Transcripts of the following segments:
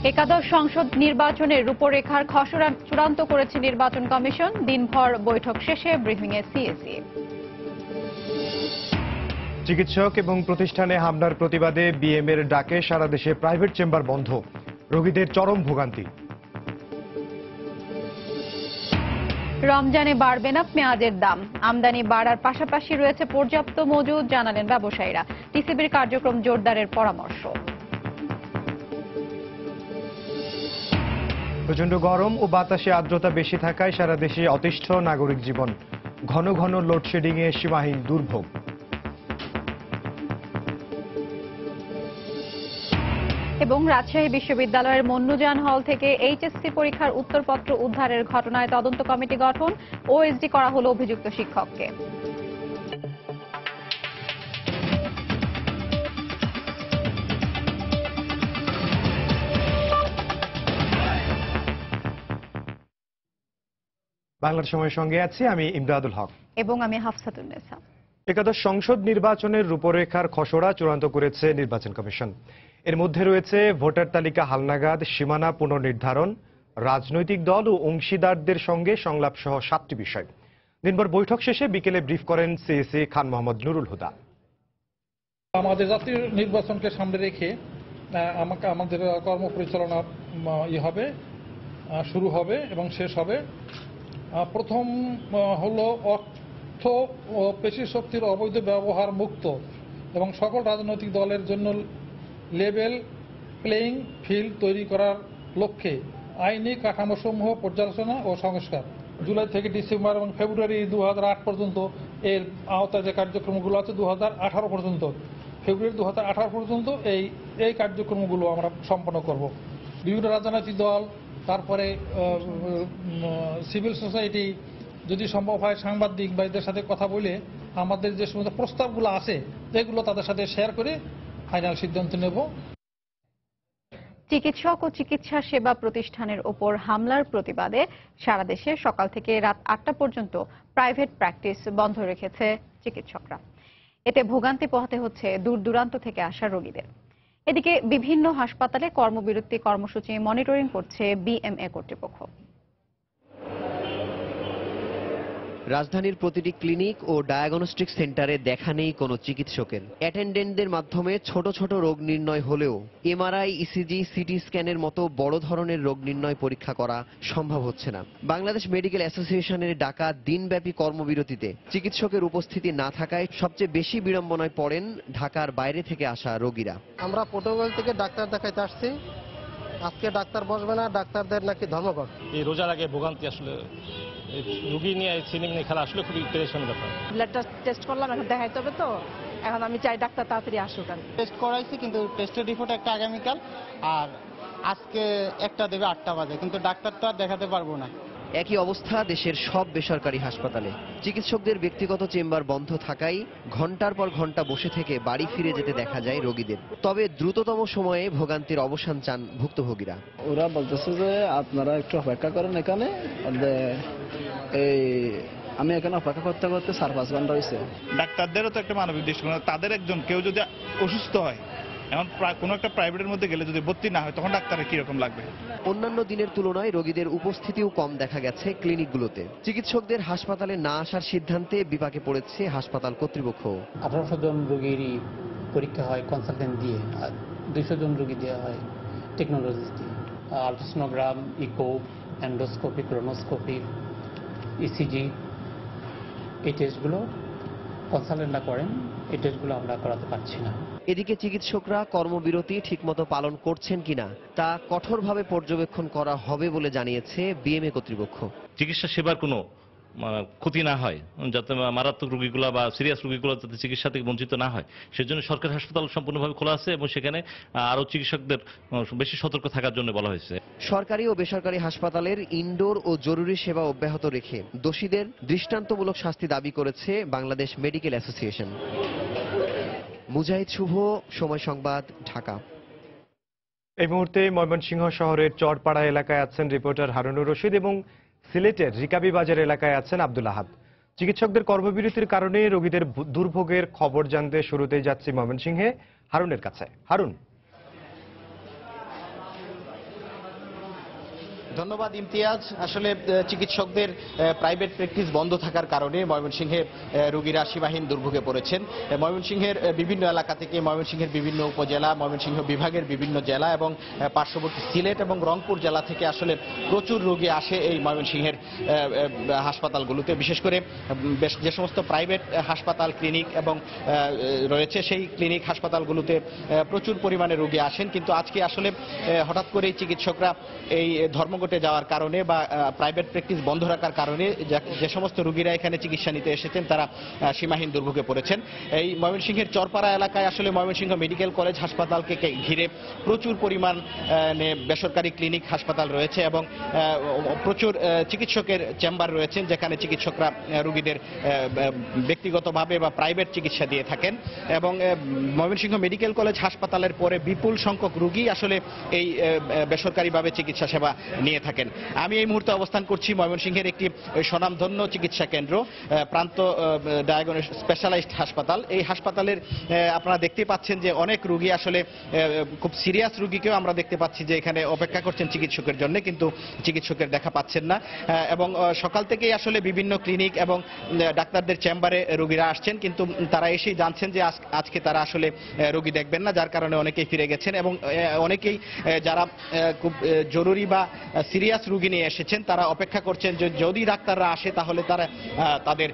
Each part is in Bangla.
একাদশ সংসদ নির্বাচনের রূপরেখার খসড়া চূড়ান্ত করেছে নির্বাচন কমিশন। দিনভর বৈঠক শেষে ব্রিফিংয়ে সিএসি। চিকিৎসক এবং প্রতিষ্ঠানে হামলার প্রতিবাদে বিএমএর ডাকে সারা দেশে প্রাইভেট চেম্বার বন্ধ, রোগীদের চরম ভোগান্তি। রমজানে বাড়বে না পেঁয়াজের দাম, আমদানি বাড়ার পাশাপাশি রয়েছে পর্যাপ্ত মজুদ, জানালেন ব্যবসায়ীরা। টিসিবির কার্যক্রম জোরদারের পরামর্শ। প্রচণ্ড গরম ও বাতাসে আর্দ্রতা বেশি থাকায় সারা দেশে অতিষ্ঠ নাগরিক জীবন, ঘন ঘন লোডশেডিংয়ে সীমাহীন দুর্ভোগ। এবং রাজশাহী বিশ্ববিদ্যালয়ের মন্নুজান হল থেকে এইচএসসি পরীক্ষার উত্তরপত্র উদ্ধারের ঘটনায় তদন্ত কমিটি গঠন, ওএসডি করা হলো অভিযুক্ত শিক্ষককে। বাংলার সময়ের সঙ্গে আছি আমি ইমদাদুল হক এবং আমি হাফসাতুন্নেসা। একাদশ সংসদ নির্বাচনের রূপরেখার খসড়া চূড়ান্ত করেছে নির্বাচন কমিশন। এর মধ্যে রয়েছে ভোটার তালিকা হালনাগাদ, সীমানা পুনর্নির্ধারণ, রাজনৈতিক দল ও অংশীদারদের সঙ্গে সংলাপ সহ 7টি বিষয়। দিনভর বৈঠক শেষে বিকেলে ব্রিফ করেন সিএসি খান মোহাম্মদ নুরুল হুদা। আমাদের জাতীয় নির্বাচনকে সামনে রেখে আমাদের কর্মপরিচালনা শুরু হবে এবং শেষ হবে। প্রথম হলো অর্থ ও পেশি শক্তির অবৈধ ব্যবহার মুক্ত এবং সকল রাজনৈতিক দলের জন্য লেভেল প্লেয়িং ফিল্ড তৈরি করার লক্ষ্যে আইনি কাঠামোসমূহ পর্যালোচনা ও সংস্কার। জুলাই থেকে ডিসেম্বর এবং ফেব্রুয়ারি 2008 পর্যন্ত এর আওতায় যে কার্যক্রমগুলো আছে 2018 পর্যন্ত, ফেব্রুয়ারি 2018 পর্যন্ত এই কার্যক্রমগুলো আমরা সম্পন্ন করব। বিভিন্ন রাজনৈতিক দল, তারপরে সিভিল সোসাইটি, যদি সম্ভব হয় সাংবাদিক বা এদের সাথে কথা বলে আমাদের যে সমস্ত প্রস্তাবগুলো আছে এগুলো তাদের সাথে শেয়ার করে ফাইনাল সিদ্ধান্ত নেব। চিকিৎসক ও চিকিৎসা সেবা প্রতিষ্ঠানের ওপর হামলার প্রতিবাদে সারা দেশে সকাল থেকে রাত 8টা পর্যন্ত প্রাইভেট প্র্যাকটিস বন্ধ রেখেছে চিকিৎসকরা। এতে ভোগান্তি পোহাতে হচ্ছে দূর দূরান্ত থেকে আসা রোগীদের। এদিকে বিভিন্ন হাসপাতালে কর্মবিরতি কর্মসূচি মনিটরিং করছে বিএমএ কর্তৃপক্ষ। রাজধানীর প্রতিটি ক্লিনিক ও ডায়াগনস্টিক সেন্টারে দেখা নেই কোনো চিকিৎসকের। অ্যাটেন্ডেন্টদের মাধ্যমে ছোট ছোট রোগ নির্ণয় হলেও এমআরআই, ইসিজি, সিটি স্ক্যানের মতো বড় ধরনের রোগ নির্ণয় পরীক্ষা করা সম্ভব হচ্ছে না। বাংলাদেশ মেডিকেল অ্যাসোসিয়েশনের ডাকা দিনব্যাপী কর্মবিরতিতে চিকিৎসকের উপস্থিতি না থাকায় সবচেয়ে বেশি বিড়ম্বনায় পড়েন ঢাকার বাইরে থেকে আসা রোগীরা। আমরা প্রোটোকল থেকে ডাক্তার দেখাইতে আসছি, আজকে ডাক্তার বসবে না, ডাক্তারদের নাকি ধর্মঘট। এই রোজার আগে ভোগান্তি, আসলে রোগী নিয়ে সিলিং নিয়ে খেলা আসলে খুবই টেনশন ব্যাপার। ব্লাডটা টেস্ট করলাম, এখন দেখাইতে হবে তো, এখন আমি চাই ডাক্তার তাড়াতাড়ি আসুক। টেস্ট করাইছি কিন্তু টেস্টের রিপোর্ট একটা আগামীকাল, আর আজকে একটা দেবে 8টা বাজে, কিন্তু ডাক্তার তো আর দেখাতে পারবো না। একই অবস্থা দেশের সব বেসরকারি হাসপাতালে। চিকিৎসকদের ব্যক্তিগত চেম্বার বন্ধ থাকায় ঘন্টার পর ঘন্টা বসে থেকে বাড়ি ফিরে যেতে দেখা যায় রোগীদের। তবে দ্রুততম সময়ে ভোগান্তির অবসান চান ভুক্তভোগীরা। ওরা বলতেছে যে আপনারা একটু অপেক্ষা করেন, এখানে আমি এখানে অপেক্ষা করতে করতে 4-5 ঘন্টা হয়েছে। ডাক্তারদেরও তো একটা মানবিক দৃষ্টিকোণ, তাদের একজন কেউ যদি অসুস্থ হয়, এখন কোনো একটা প্রাইভেটের মধ্যে গেলে যদি ভর্তি না হয় তখন ডাক্তারের কিরকম লাগবে। অন্যান্য দিনের তুলনায় রোগীদের উপস্থিতিও কম দেখা গেছে ক্লিনিকগুলোতে। চিকিৎসকদের হাসপাতালে না আসার সিদ্ধান্তে বিপাকে পড়েছে হাসপাতাল কর্তৃপক্ষ। 1800 জন রোগীরই পরীক্ষা হয় কনসালটেন্ট দিয়ে, আর 200 জন রোগী দেওয়া হয় টেকনোলজি দিয়ে। আলট্রাসোনোগ্রাম, ইকো, এন্ডোস্কোপি, ক্রোনোস্কোপি, ইসিজি, এই টেস্টগুলো কনসালটেন্টরা করেন, এই টেস্টগুলো আমরা করাতে পারছি না। এদিকে চিকিৎসকরা কর্মবিরতি ঠিকমতো পালন করছেন কিনা তা কঠোরভাবে পর্যবেক্ষণ করা হবে বলে জানিয়েছে বিএমএ কর্তৃপক্ষ। চিকিৎসা সেবার কোনো ক্ষতি না হয়, যাতে মারাত্মক রোগীগুলো বা সিরিয়াস রোগীগুলো যাতে চিকিৎসা থেকে বঞ্চিত না হয়, সেজন্য সরকারি হাসপাতাল সম্পূর্ণভাবে খোলা আছে এবং সেখানে আরও চিকিৎসকদের বেশি সতর্ক থাকার জন্য বলা হয়েছে। সরকারি ও বেসরকারি হাসপাতালের ইনডোর ও জরুরি সেবা অব্যাহত রেখে দোষীদের দৃষ্টান্তমূলক শাস্তি দাবি করেছে বাংলাদেশ মেডিকেল অ্যাসোসিয়েশন। মুজাহিদ শুভ, সময় সংবাদ, ঢাকা। এই মুহূর্তে ময়মনসিংহ শহরের চরপাড়া এলাকায় আছেন রিপোর্টার হারুনুর রশিদ এবং সিলেটের রিকাবি বাজার এলাকায় আছেন আব্দুল আহাদ। চিকিৎসকদের কর্মবিরতির কারণে রোগীদের দুর্ভোগের খবর জানতে শুরুতেই যাচ্ছি ময়মনসিংহে হারুনের কাছে। হারুন। ধন্যবাদ ইমতিয়াজ। আসলে চিকিৎসকদের প্রাইভেট প্র্যাকটিস বন্ধ থাকার কারণে ময়মনসিংহে রোগীরা সীমাহীন দুর্ভোগে পড়েছেন। ময়মনসিংহের বিভিন্ন এলাকা থেকে, ময়মনসিংহের বিভিন্ন উপজেলা, ময়মনসিংহ বিভাগের বিভিন্ন জেলা এবং পার্শ্ববর্তী সিলেট এবং রংপুর জেলা থেকে আসলে প্রচুর রোগী আসে এই ময়মনসিংহের হাসপাতালগুলোতে। বিশেষ করে যে সমস্ত প্রাইভেট হাসপাতাল, ক্লিনিক এবং রয়েছে, সেই ক্লিনিক হাসপাতালগুলোতে প্রচুর পরিমাণে রোগী আসেন। কিন্তু আজকে আসলে হঠাৎ করেই চিকিৎসকরা এই ধর্মঘটে যাওয়ার কারণে বা প্রাইভেট প্র্যাকটিস বন্ধ রাখার কারণে যে সমস্ত রোগীরা এখানে চিকিৎসা নিতে এসেছেন তারা সীমাহীন দুর্ভোগে পড়েছেন। এই ময়মনসিংহের চরপাড়া এলাকায় আসলে ময়মনসিংহ মেডিকেল কলেজ হাসপাতালকে ঘিরে প্রচুর পরিমাণে বেসরকারি ক্লিনিক হাসপাতাল রয়েছে এবং প্রচুর চিকিৎসকের চেম্বার রয়েছেন, যেখানে চিকিৎসকরা রোগীদের ব্যক্তিগতভাবে বা প্রাইভেট চিকিৎসা দিয়ে থাকেন। এবং ময়মনসিংহ মেডিকেল কলেজ হাসপাতালের পরে বিপুল সংখ্যক রোগী আসলে এই বেসরকারিভাবে চিকিৎসা সেবা নিয়ে থাকেন। আমি এই মুহূর্তে অবস্থান করছি ময়মনসিংহের একটি স্বনামধন্য চিকিৎসা কেন্দ্র, প্রান্ত স্পেশালাইজড হাসপাতাল। এই হাসপাতালের আপনারা দেখতে পাচ্ছেন যে অনেক রোগী, আসলে খুব সিরিয়াস রোগীকেও আমরা দেখতে পাচ্ছি যে এখানে অপেক্ষা করছেন চিকিৎসকের জন্য, কিন্তু চিকিৎসকের দেখা পাচ্ছেন না। এবং সকাল থেকেই আসলে বিভিন্ন ক্লিনিক এবং ডাক্তারদের চেম্বারে রোগীরা আসছেন, কিন্তু তারা এসেই জানছেন যে আজকে তারা আসলে রোগী দেখবেন না, যার কারণে অনেকেই ফিরে গেছেন। এবং অনেকেই যারা খুব জরুরি বা সিরিয়াস রোগী নিয়ে এসেছেন তারা অপেক্ষা করছেন যে যদি ডাক্তাররা আসে তাহলে তারা তাদের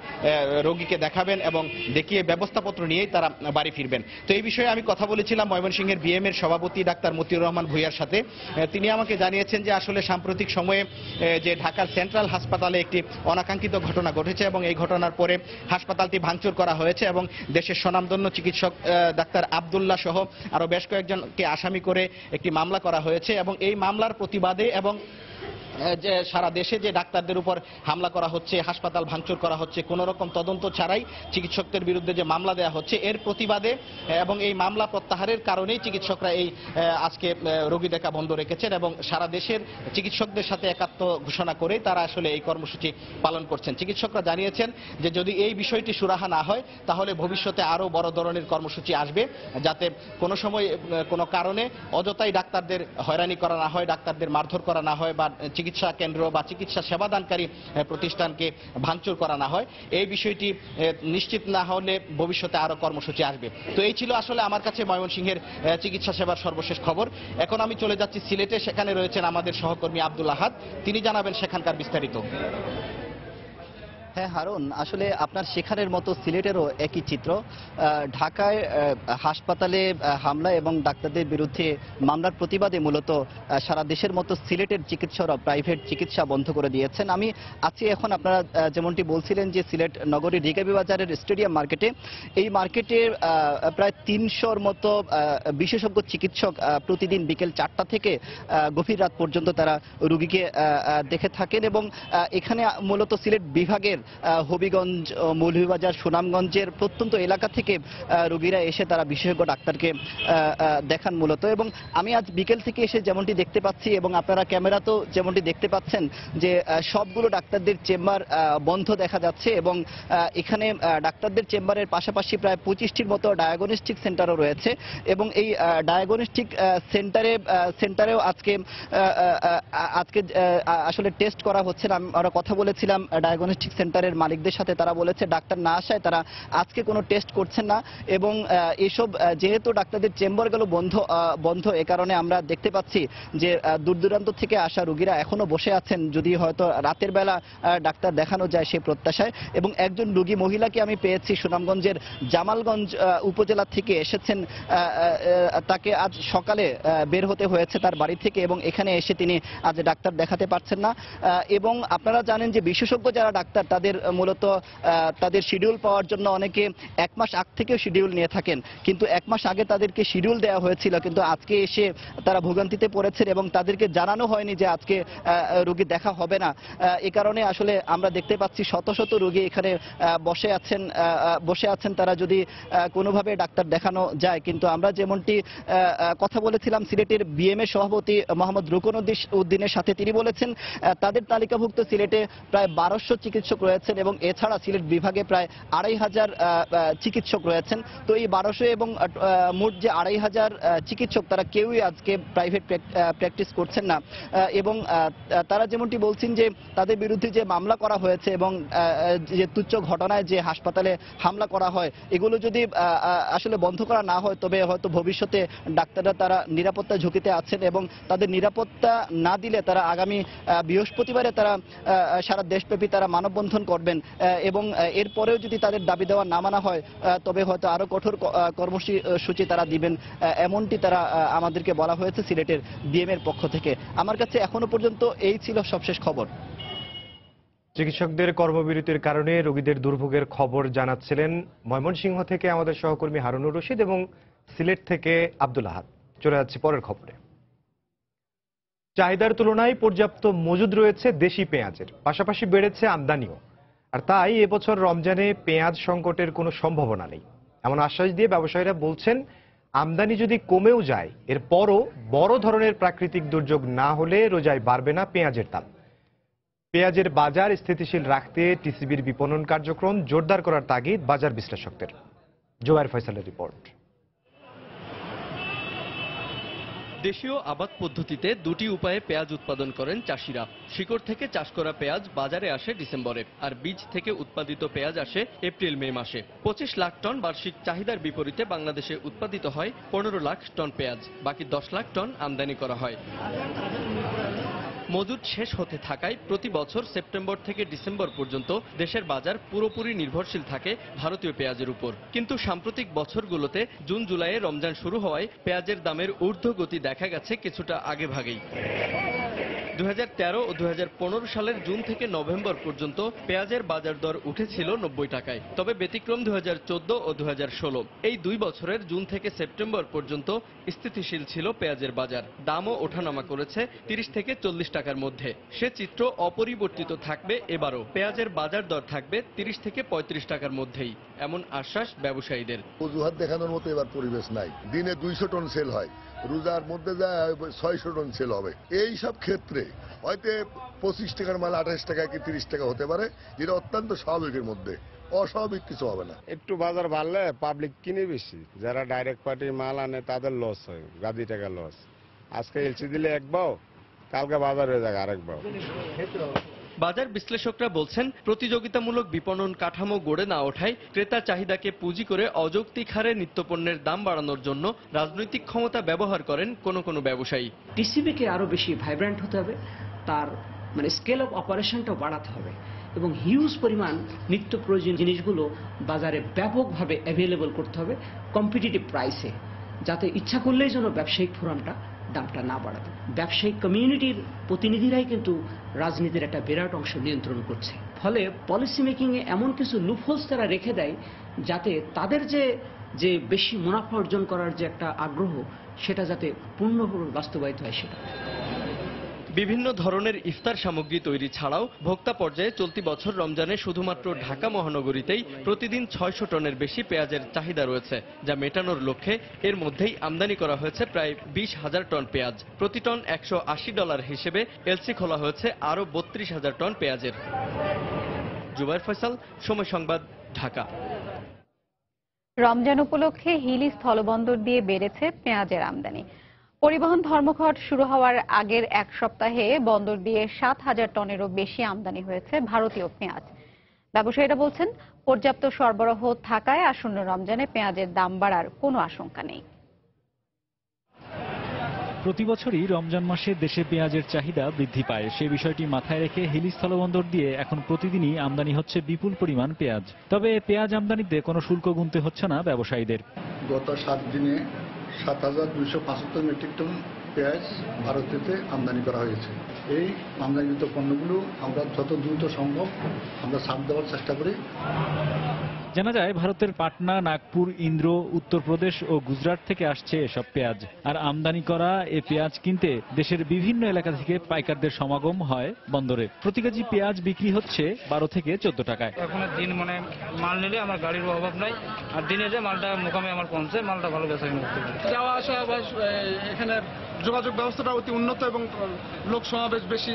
রোগীকে দেখাবেন এবং দেখিয়ে ব্যবস্থাপত্র নিয়েই তারা বাড়ি ফিরবেন। তো এই বিষয়ে আমি কথা বলেছিলাম ময়মনসিংহের বিএম এর সভাপতি ডাক্তার মতিউর রহমান ভূঁইয়ার সাথে। তিনি আমাকে জানিয়েছেন যে আসলে সাম্প্রতিক সময়ে যে ঢাকার সেন্ট্রাল হাসপাতালে একটি অনাকাঙ্ক্ষিত ঘটনা ঘটেছে এবং এই ঘটনার পরে হাসপাতালটি ভাঙচুর করা হয়েছে এবং দেশের স্বনামধন্য চিকিৎসক ডাক্তার আব্দুল্লাহ সহ আরো বেশ কয়েকজনকে আসামি করে একটি মামলা করা হয়েছে। এবং এই মামলার প্রতিবাদে এবং যে সারা দেশে যে ডাক্তারদের উপর হামলা করা হচ্ছে, হাসপাতাল ভাঙচুর করা হচ্ছে, কোনো রকম তদন্ত ছাড়াই চিকিৎসকদের বিরুদ্ধে যে মামলা দেওয়া হচ্ছে, এর প্রতিবাদে এবং এই মামলা প্রত্যাহারের কারণেই চিকিৎসকরা এই আজকে রোগী দেখা বন্ধ রেখেছেন এবং সারা দেশের চিকিৎসকদের সাথে একাত্ম ঘোষণা করে তারা আসলে এই কর্মসূচি পালন করছেন। চিকিৎসকরা জানিয়েছেন যে যদি এই বিষয়টি সুরাহা না হয় তাহলে ভবিষ্যতে আরো বড় ধরনের কর্মসূচি আসবে, যাতে কোনো সময় কোনো কারণে অযথাই ডাক্তারদের হয়রানি করা না হয়, ডাক্তারদের মারধর করা না হয় বা চিকিৎসা কেন্দ্র বা চিকিৎসা সেবাদানকারী প্রতিষ্ঠানকে ভাঙচুর করা না হয়। এই বিষয়টি নিশ্চিত না হলে ভবিষ্যতে আরো কর্মসূচি আসবে। তো এই ছিল আসলে আমার কাছে ময়মনসিংহের চিকিৎসা সেবার সর্বশেষ খবর। এখন আমি চলে যাচ্ছি সিলেটে, সেখানে রয়েছেন আমাদের সহকর্মী আব্দুল আহাদ, তিনি জানাবেন সেখানকার বিস্তারিত। হ্যাঁ হারুন, আসলে আপনার সেখানের মতো সিলেটেরও একই চিত্র। ঢাকায় হাসপাতালে হামলা এবং ডাক্তারদের বিরুদ্ধে মামলার প্রতিবাদে মূলত সারা দেশের মতো সিলেটের চিকিৎসকরা প্রাইভেট চিকিৎসা বন্ধ করে দিয়েছেন। আমি আছি এখন, আপনারা যেমনটি বলছিলেন যে সিলেট নগরীর রিকাবি বাজারের স্টেডিয়াম মার্কেটে। এই মার্কেটে প্রায় 300-র মতো বিশেষজ্ঞ চিকিৎসক প্রতিদিন বিকেল 4টা থেকে গভীর রাত পর্যন্ত তারা রোগীকে দেখে থাকেন এবং এখানে মূলত সিলেট বিভাগের হবিগঞ্জ, মৌলভীবাজার, সুনামগঞ্জের প্রত্যন্ত এলাকা থেকে রোগীরা এসে তারা বিশেষজ্ঞ ডাক্তারকে দেখান মূলত। এবং আমি আজ বিকেল থেকে এসে যেমনটি দেখতে পাচ্ছি এবং আপনারা ক্যামেরাতেও যেমনটি দেখতে পাচ্ছেন যে সবগুলো ডাক্তারদের চেম্বার বন্ধ দেখা যাচ্ছে এবং এখানে ডাক্তারদের চেম্বারের পাশাপাশি প্রায় 25টির মতো ডায়াগনস্টিক সেন্টারও রয়েছে এবং এই ডায়াগনস্টিক সেন্টারেও আজকে আসলে টেস্ট করা হচ্ছে। আমরা কথা বলেছিলাম ডায়াগনস্টিক সেন্টারের মালিকদের সাথে, তারা বলেছে ডাক্তার না আসায় তারা আজকে কোনো টেস্ট করছেন না এবং এসব যেহেতু ডাক্তারদের চেম্বারগুলো বন্ধ এ কারণে আমরা দেখতে পাচ্ছি যে দূর দূরান্ত থেকে আসা রোগীরা এখনো বসে আছেন, যদি হয়তো রাতের বেলা ডাক্তার দেখানো যায় সেই প্রত্যাশায়। এবং একজন রোগী মহিলাকে আমি পেয়েছি সুনামগঞ্জের জামালগঞ্জ উপজেলা থেকে এসেছেন, তাকে আজ সকালে বের হতে হয়েছে তার বাড়ি থেকে এবং এখানে এসে তিনি আজ ডাক্তার দেখাতে পারছেন না। এবং আপনারা জানেন যে বিশেষজ্ঞ যারা ডাক্তার তাদের মূলত তাদের শিডিউল পাওয়ার জন্য অনেকে 1 মাস আগ থেকেও শিডিউল নিয়ে থাকেন, কিন্তু 1 মাস আগে তাদেরকে শিডিউল দেওয়া হয়েছিল, কিন্তু আজকে এসে তারা ভোগান্তিতে পড়েছেন এবং তাদেরকে জানানো হয়নি যে আজকে রোগী দেখা হবে না। এ কারণে আসলে আমরা দেখতে পাচ্ছি শত শত রোগী এখানে বসে আছেন তারা যদি কোনোভাবে ডাক্তার দেখানো যায়। কিন্তু আমরা যেমনটি কথা বলেছিলাম সিলেটের বিএম এর সভাপতি মোহাম্মদ রুকন উদ্দিনের সাথে, তিনি বলেছেন তাদের তালিকাভুক্ত সিলেটে প্রায় 1200 চিকিৎসক রয়েছে রয়েছেন এবং এছাড়া সিলেট বিভাগে প্রায় 2500 চিকিৎসক রয়েছেন। তো এই 1200 এবং মোট যে 2500 চিকিৎসক তারা কেউই আজকে প্রাইভেট প্র্যাকটিস করছেন না এবং তারা যেমনটি বলছেন যে তাদের বিরুদ্ধে যে মামলা করা হয়েছে এবং যে তুচ্ছ ঘটনায় যে হাসপাতালে হামলা করা হয় এগুলো যদি আসলে বন্ধ করা না হয় তবে হয়তো ভবিষ্যতে ডাক্তাররা তারা নিরাপত্তা ঝুঁকিতে আছেন এবং তাদের নিরাপত্তা না দিলে তারা আগামী বৃহস্পতিবারে তারা সারা দেশব্যাপী তারা মানববন্ধন করবেন এবং এরপরেও যদি তাদের দাবি দেওয়া না মানা হয় তবে হয়তো আরো কঠোর কর্মসূচি তারা দিবেন, এমনটি তারা আমাদেরকে বলা হয়েছে সিলেটের বিএম এর পক্ষ থেকে। আমার কাছে এখনো পর্যন্ত এই ছিল সবশেষ খবর। চিকিৎসকদের কর্মবিরতির কারণে রোগীদের দুর্ভোগের খবর জানাচ্ছিলেন ময়মনসিংহ থেকে আমাদের সহকর্মী হারুনুর রশিদ এবং সিলেট থেকে আব্দুল আহাদ। চলে যাচ্ছি পরের খবরে। চাহিদার তুলনায় পর্যাপ্ত মজুদ রয়েছে দেশি পেঁয়াজের, পাশাপাশি বেড়েছে আমদানিও। আর তাই এবছর রমজানে পেঁয়াজ সংকটের কোনো সম্ভাবনা নেই এমন আশ্বাস দিয়ে ব্যবসায়ীরা বলছেন, আমদানি যদি কমেও যায় এরপরও বড় ধরনের প্রাকৃতিক দুর্যোগ না হলে রোজায় বাড়বে না পেঁয়াজের দাম। পেঁয়াজের বাজার স্থিতিশীল রাখতে টিসিবির বিপণন কার্যক্রম জোরদার করার তাগিদ বাজার বিশ্লেষকদের। জোয়ার ফয়সালের রিপোর্ট। দেশীয় আবাদ পদ্ধতিতে দুটি উপায়ে পেঁয়াজ উৎপাদন করেন চাষিরা। শিকড় থেকে চাষ করা পেঁয়াজ বাজারে আসে ডিসেম্বরে, আর বীজ থেকে উৎপাদিত পেঁয়াজ আসে এপ্রিল মে মাসে। 25 লাখ টন বার্ষিক চাহিদার বিপরীতে বাংলাদেশে উৎপাদিত হয় 15 লাখ টন পেঁয়াজ, বাকি 10 লাখ টন আমদানি করা হয়। মজুদ শেষ হতে থাকায় প্রতি বছর সেপ্টেম্বর থেকে ডিসেম্বর পর্যন্ত দেশের বাজার পুরোপুরি নির্ভরশীল থাকে ভারতীয় পেঁয়াজের উপর। কিন্তু সাম্প্রতিক বছরগুলোতে জুন জুলাইয়ে রমজান শুরু হওয়ায় পেঁয়াজের দামের ঊর্ধ্বগতি দেখা গেছে কিছুটা আগেভাগেই। 2013 ও 2015 সালের জুন থেকে নভেম্বর পর্যন্ত পেঁয়াজের বাজার দর উঠেছিল 90 টাকায়। তবে ব্যতিক্রম 2014 ও 2016। এই 2 বছরের জুন থেকে সেপ্টেম্বর পর্যন্ত স্থিতিশীল ছিল পেঁয়াজের বাজার। দামও ওঠানামা করেছে 30 থেকে 40 টাকার মধ্যে। সে চিত্র অপরিবর্তিত থাকবে এবারও। পেঁয়াজের বাজার দর থাকবে 30 থেকে 35 টাকার মধ্যেই, এমন আশ্বাস ব্যবসায়ীদের। অজুহাত দেখানোর মতো এবার পরিবেশ নাই। দিনে 200 টন সেল হয়, রোজার মধ্যে যায় 600 টন সেল হবে। এই সব ক্ষেত্রে হয়তো 25 টাকার মাল 28 টাকা কি 30 টাকা হতে পারে, যেটা অত্যন্ত স্বাভাবিকের মধ্যে, অস্বাভাবিক কিছু হবে না। একটু বাজার বাড়লে পাবলিক কিনে বেশি, যারা ডাইরেক্ট পার্টি মাল আনে তাদের লস হয়, গাদি টাকা লস। আজকে এলসি দিলে এক বাও, কালকে বাজার হয়ে যাবে আরেক বাও। বাজার বিশ্লেষকরা বলছেন, প্রতিযোগিতামূলক বিপণন কাঠামো গড়ে না ওঠায় ক্রেতা চাহিদাকে পুঁজি করে অযৌক্তিক হারে নিত্যপণ্যের দাম বাড়ানোর জন্য রাজনৈতিক ক্ষমতা ব্যবহার করেন কোনো ব্যবসায়ী। টিসিবিকে আরো বেশি ভাইব্রেন্ট হতে হবে, তার স্কেল অফ অপারেশনটাও বাড়াতে হবে এবং হিউজ পরিমাণ নিত্য প্রয়োজনীয় জিনিসগুলো বাজারে ব্যাপকভাবে অ্যাভেলেবল করতে হবে কম্পিটিটিভ প্রাইসে, যাতে ইচ্ছা করলেই যেন ব্যবসায়িক ফোরামটা দামটা না বাড়াবে। ব্যবসায়িক কমিউনিটির প্রতিনিধিরাই কিন্তু রাজনীতির একটা বিরাট অংশ নিয়ন্ত্রণ করছে। ফলে পলিসি মেকিংয়ে এমন কিছু লুপহোলস তারা রেখে দেয় যাতে তাদের যে বেশি মুনাফা অর্জন করার যে একটা আগ্রহ সেটা যাতে পূর্ণভাবে বাস্তবায়িত হয় সেটা। বিভিন্ন ধরনের ইফতার সামগ্রী তৈরি ছাড়াও ভোক্তা পর্যায়ে চলতি বছর রমজানে শুধুমাত্র ঢাকা মহানগরীতেই প্রতিদিন 600 টনের বেশি পেঁয়াজের চাহিদা রয়েছে, যা মেটানোর লক্ষ্যে এর মধ্যেই আমদানি করা হয়েছে প্রায় 20,000 টন পেঁয়াজ। প্রতি টন $180 হিসেবে এলসি খোলা হয়েছে আরও 32,000 টন পেঁয়াজের। জুবায়ের ফয়সাল, সময় সংবাদ, ঢাকা। রমজান উপলক্ষে হিলি স্থলবন্দর দিয়ে বেড়েছে পেঁয়াজের আমদানি। পরিবহন ধর্মঘট শুরু হওয়ার আগের এক সপ্তাহে বন্দর দিয়ে 7,000 টনেরও বেশি আমদানি হয়েছে ভারতীয় পেঁয়াজ। ব্যবসায়ীরা বলছেন, পর্যাপ্ত সরবরাহ থাকায় আসন্ন রমজানে পেঁয়াজের দাম বাড়ার কোনো আশঙ্কা নেই। প্রতি বছরই রমজান মাসে দেশে পেঁয়াজের চাহিদা বৃদ্ধি পায়। সেই বিষয়টি মাথায় রেখে হিলি স্থলবন্দর দিয়ে এখন প্রতিদিনই আমদানি হচ্ছে বিপুল পরিমাণ পেঁয়াজ। তবে পেঁয়াজ আমদানিতে কোনো শুল্ক গুনতে হচ্ছে না ব্যবসায়ীদের। গত 7 দিনে 7,275 মেট্রিক টন পেঁয়াজ ভারতেতে আমদানি করা হয়েছে। এই আমদানিকৃত পণ্যগুলো আমরা যত দ্রুত সম্ভব আমরা ছাড় দেওয়ার চেষ্টা করি। জানা যায়, ভারতের পাটনা, নাগপুর, ইন্দ্র, উত্তরপ্রদেশ ও গুজরাট থেকে আসছে এসব পেঁয়াজ। আর আমদানি করা এ পেঁয়াজ কিনতে দেশের বিভিন্ন এলাকা থেকে পাইকারদের সমাগম হয় বন্দরে। প্রতি কেজি পেঁয়াজ বিক্রি হচ্ছে 12 থেকে 14 টাকায়। এখন দিন মাল নিলে আমার গাড়ির অভাব নাই, আর দিনে যে মালটা মোকামে আমার পৌঁছে, মালটা ভালো বেচা কিনা করতে পারি। যাওয়া আসা এখানে যোগাযোগ ব্যবস্থাটা অতি উন্নত এবং লোক সমাবেশ বেশি।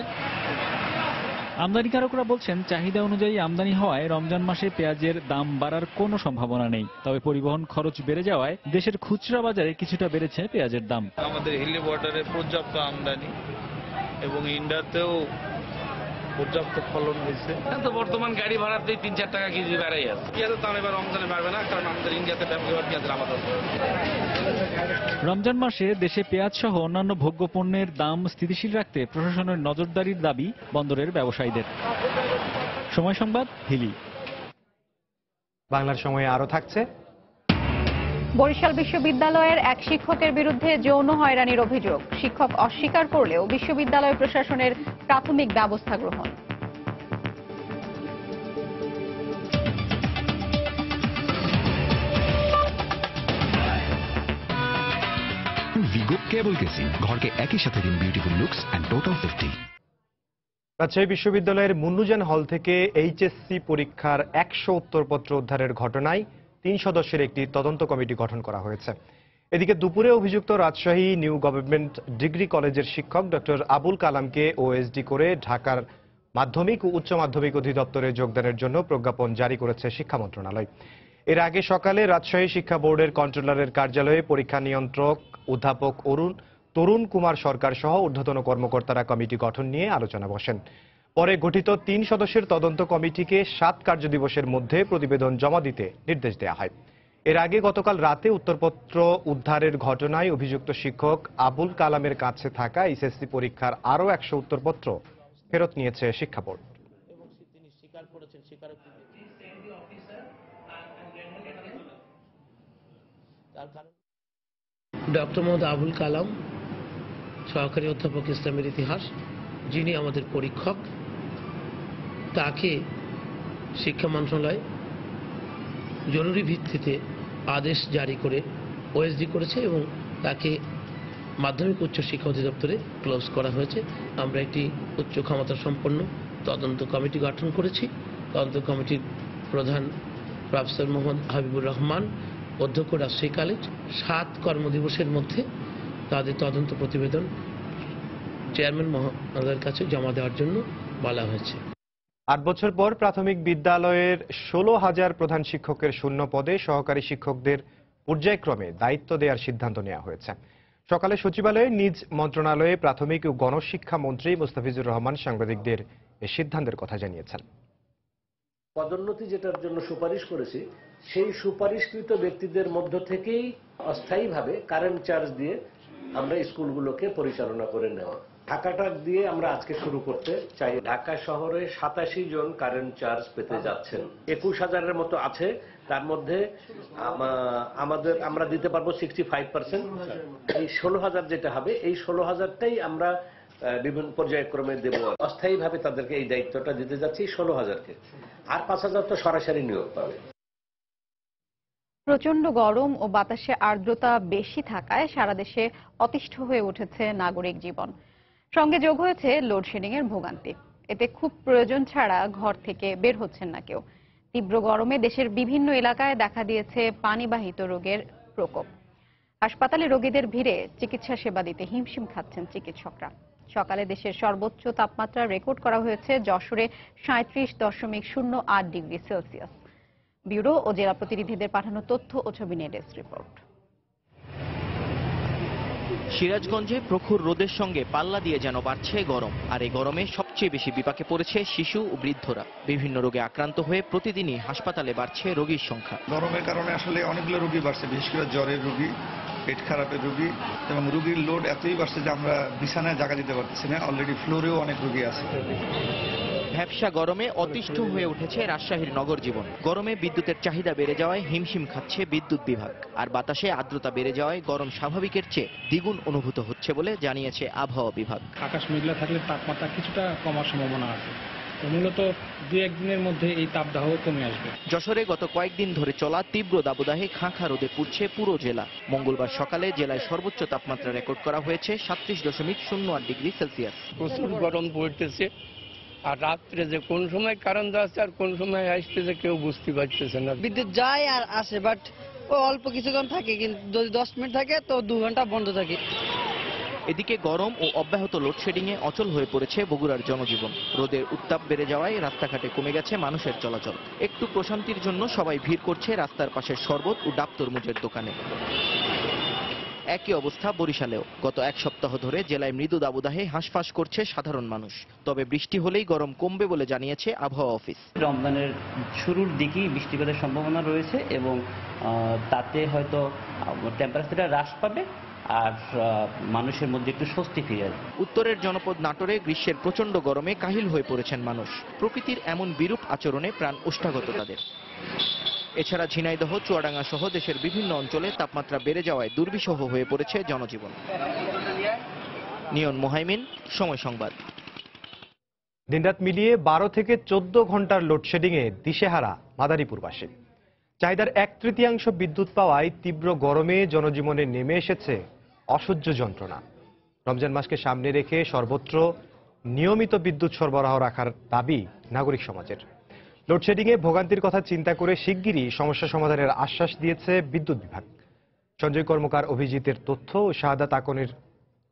আমদানিকারকরা বলছেন চাহিদা অনুযায়ী আমদানি হওয়ায় রমজান মাসে পেঁয়াজের দাম বাড়ার কোনো সম্ভাবনা নেই। তবে পরিবহন খরচ বেড়ে যাওয়ায় দেশের খুচরা বাজারে কিছুটা বেড়েছে পেঁয়াজের দাম। আমাদের হিলি বর্ডারে পর্যাপ্ত আমদানি এবং ইন্ডিয়াতেও পর্যাপ্ত ফলন হয়েছে। তো বর্তমান গাড়ি ভাড়াতে 3-4 টাকা কেজি বাড়াই আছে। পেঁয়াজের দাম এবার রমজানে বাড়বে না, কারণ আমাদের ইন্ডিয়াতে ব্যাপকভাবে পেঁয়াজের আবাদ আছে। রমজান মাসে দেশে পেঁয়াজ সহ অন্যান্য ভোগ্য পণ্যের দাম স্থিতিশীল রাখতে প্রশাসনের নজরদারির দাবি বন্দরের ব্যবসায়ীদের। সময় সংবাদ, হিলি। বাংলার সময়ে আরো থাকছে। বরিশাল বিশ্ববিদ্যালয়ের এক শিক্ষকের বিরুদ্ধে যৌন হয়রানির অভিযোগ। শিক্ষক অস্বীকার করলেও বিশ্ববিদ্যালয় প্রশাসনের প্রাথমিক ব্যবস্থা গ্রহণ। ভিগো কেবল কেসিং, ঘরকে একই সাথে দিন beautiful looks and total safety. Rajshahi বিশ্ববিদ্যালয়ের মুন্নুজান হল থেকে এইচএসসি পরীক্ষার 100 উত্তরপত্র উদ্ধারের ঘটনায় 3 সদস্যের একটি তদন্ত কমিটি গঠন করা হয়েছে। এদিকে দুপুরে অভিযুক্ত রাজশাহী নিউ গভর্নমেন্ট ডিগ্রি কলেজের শিক্ষক ডক্টর আবুল কালামকে ওএসডি করে ঢাকার মাধ্যমিক ও উচ্চ মাধ্যমিক অধিদপ্তরে যোগদানের জন্য প্রজ্ঞাপন জারি করেছে শিক্ষা মন্ত্রণালয়। এর আগে সকালে রাজশাহী শিক্ষা বোর্ডের কন্ট্রোলারের কার্যালয়ে পরীক্ষা নিয়ন্ত্রক অধ্যাপক তরুণ কুমার সরকার সহ ঊর্ধ্বতন কর্মকর্তারা কমিটি গঠন নিয়ে আলোচনা বসেন। পরে গঠিত 3 সদস্যের তদন্ত কমিটিকে 7 কার্যদিবসের মধ্যে প্রতিবেদন জমা দিতে নির্দেশ দেওয়া হয়। এর আগে গতকাল রাতে উত্তরপত্র উদ্ধারের ঘটনায় অভিযুক্ত শিক্ষক আবুল কালামের কাছে থাকা এসএসসি পরীক্ষার আরও 100 উত্তরপত্র ফেরত নিয়েছে শিক্ষা বোর্ড। ডক্টর মোহাম্মদ আবুল কালাম, সহকারী অধ্যাপক ইসলামের ইতিহাস, যিনি আমাদের পরীক্ষক, তাকে শিক্ষা মন্ত্রণালয় জরুরি ভিত্তিতে আদেশ জারি করে ওএসডি করেছে এবং তাকে মাধ্যমিক উচ্চ শিক্ষা অধিদপ্তরে ক্লোজ করা হয়েছে। আমরা একটি উচ্চ ক্ষমতা সম্পন্ন তদন্ত কমিটি গঠন করেছি। তদন্ত কমিটির প্রধান প্রফেসর মোহাম্মদ হাবিবুর রহমান, অধ্যক্ষ রাজশাহী কলেজ। 7 কর্মদিবসের মধ্যে তাদের তদন্ত প্রতিবেদন চেয়ারম্যান মহোদয়ের কাছে জমা দেওয়ার জন্য বলা হয়েছে। 8 বছর পর প্রাথমিক বিদ্যালয়ের 16,000 প্রধান শিক্ষকের শূন্য পদে সহকারী শিক্ষকদের পর্যায়ক্রমে দায়িত্ব দেওয়ার সিদ্ধান্ত নেওয়া হয়েছে। সকালে সচিবালয়ে নিজ মন্ত্রণালয়ে প্রাথমিক ও গণশিক্ষা মন্ত্রী মোস্তাফিজুর রহমান সাংবাদিকদের এই সিদ্ধান্তের কথা জানিয়েছেন। পদোন্নতি যেটার জন্য সুপারিশ করেছি, সেই সুপারিশকৃত ব্যক্তিদের মধ্য থেকেই অস্থায়ীভাবে কারেন্ট চার্জ দিয়ে আমরা স্কুলগুলোকে পরিচালনা করে নেওয়া। ঢাকাটা দিয়ে আমরা আজকে শুরু করতে চাই। ঢাকা শহরে 87 জন কারেন্ট চার্জ পেতে যাচ্ছেন। 21,000-এর মতো আছে, তার মধ্যে আমরা দিতে পারবো 65%। এই 16,000 যেটা হবে, এই 16,000টাই আমরা বিভিন্ন পর্যায়ক্রমে দেব। অস্থায়ীভাবে তাদেরকে এই দায়িত্বটা দিতে যাচ্ছি 16,000-কে, আর 5,000 তো সরাসরি নিয়োগ পাবে। প্রচন্ড গরম ও বাতাসে আর্দ্রতা বেশি থাকায় সারা দেশে অতিষ্ঠ হয়ে উঠেছে নাগরিক জীবন। সঙ্গে যোগ হয়েছে লোডশেডিং এর ভোগান্তি। এতে খুব প্রয়োজন ছাড়া ঘর থেকে বের হচ্ছেন না কেউ। তীব্র গরমে দেশের বিভিন্ন এলাকায় দেখা দিয়েছে পানিবাহিত রোগের প্রকোপ। হাসপাতালে রোগীদের ভিড়ে চিকিৎসা সেবা দিতে হিমশিম খাচ্ছেন চিকিৎসকরা। সকালে দেশের সর্বোচ্চ তাপমাত্রা রেকর্ড করা হয়েছে যশোরে 37.08 ডিগ্রি সেলসিয়াস। ব্যুরো ও জেলা প্রতিনিধিদের পাঠানো তথ্য ও ছবি নিয়ে ডেস্ক রিপোর্ট। সিরাজগঞ্জে প্রখর রোদের সঙ্গে পাল্লা দিয়ে যেন বাড়ছে গরম। আর এই গরমে সবচেয়ে বেশি বিপাকে পড়েছে শিশু ও বৃদ্ধরা। বিভিন্ন রোগে আক্রান্ত হয়ে প্রতিদিনই হাসপাতালে বাড়ছে রোগীর সংখ্যা। গরমের কারণে আসলে অনেকগুলো রোগী বাড়ছে, বিশেষ করে জ্বরের রোগী, পেট খারাপের রোগী, এবং রোগীর লোড এতই বাড়ছে যে আমরা বিছানায় জায়গা দিতে পারতেছি না। অলরেডি ফ্লোরেও অনেক রোগী আছে। ভ্যাপসা গরমে অতিষ্ঠ হয়ে উঠেছে রাজশাহীর নগর জীবন। গরমে বিদ্যুতের চাহিদা বেড়ে যাওয়ায় হিমশিম খাচ্ছে বিদ্যুৎ বিভাগ। আর বাতাসে আর্দ্রতা বেড়ে যাওয়ায় গরম স্বাভাবিকের চেয়ে দ্বিগুণ অনুভূত হচ্ছে বলে জানিয়েছে আবহাওয়া বিভাগ। আকাশ মেঘলা থাকলে তাপমাত্রা কিছুটা কমার সম্ভাবনা আছে। মূলত 2-1 দিনের মধ্যে এই তাপদাহ কমে আসবে। যশোরে গত কয়েকদিন ধরে চলা তীব্র দাবদাহে খাঁখা রোদে পুড়ছে পুরো জেলা। মঙ্গলবার সকালে জেলায় সর্বোচ্চ তাপমাত্রা রেকর্ড করা হয়েছে 37.08 ডিগ্রি সেলসিয়াস। প্রচুর গরম পড়তেছে, আর রাত্রে যে কোন সময় কারেন্ট যাচ্ছে আর কোন সময় আসতেছে কেউ বুঝতে পারতেছে না। বিদ্যুৎ যায় আর আসে, বাট ও অল্প কিছুক্ষণ থাকে, কিন্তু যদি 10 মিনিট থাকে তো 2 ঘন্টা বন্ধ থাকে। এদিকে গরম ও অব্যাহত লোডশেডিংয়ে অচল হয়ে পড়েছে বগুড়ার জনজীবন। রোদের উত্তাপ বেড়ে যাওয়ায় রাস্তাঘাটে কমে গেছে মানুষের চলাচল। একটু প্রশান্তির জন্য সবাই ভিড় করছে রাস্তার পাশের শরবত ও ডাব তরমুজের দোকানে। একই অবস্থা বরিশালেও। গত এক সপ্তাহ ধরে জেলায় মৃদু দাবদাহে হাঁসফাঁস করছে সাধারণ মানুষ। তবে বৃষ্টি হলেই গরম কমবে বলে জানিয়েছে আবহাওয়া অফিস। রমজানের শুরুর দিকেই বৃষ্টিপাতের সম্ভাবনা রয়েছে এবং তাতে হয়তো টেম্পারেচারটা হ্রাস পাবে আর মানুষের মধ্যে একটু স্বস্তি ফিরে আসবে। উত্তরের জনপদ নাটোরে গ্রীষ্মের প্রচণ্ড গরমে কাহিল হয়ে পড়েছেন মানুষ। প্রকৃতির এমন বিরূপ আচরণে প্রাণ ওষ্ঠাগত তাদের। এছাড়া ঝিনাইদহ, চুয়াডাঙ্গা সহ দেশের বিভিন্ন অঞ্চলে তাপমাত্রা বেড়ে যাওয়ায় দুর্বিষহ হয়ে পড়েছে জনজীবন। নিয়ন মোহাইমিন, সময় সংবাদ। দিনরাত মিলিয়ে 12 থেকে 14 ঘন্টার লোডশেডিংয়ে দিশেহারা মাদারীপুরবাসী। চাহিদার 1/3 বিদ্যুৎ পাওয়ায় তীব্র গরমে জনজীবনে নেমে এসেছে অসহ্য যন্ত্রণা। রমজান মাসকে সামনে রেখে সর্বত্র নিয়মিত বিদ্যুৎ সরবরাহ রাখার দাবি নাগরিক সমাজের। লোডশেডিংয়ে ভোগান্তির কথা চিন্তা করে শিগগিরই সমস্যা সমাধানের আশ্বাস দিয়েছে বিদ্যুৎ বিভাগ। সঞ্জয় কর্মকার, অভিজিতের তথ্য ও শাহাদাত আকনের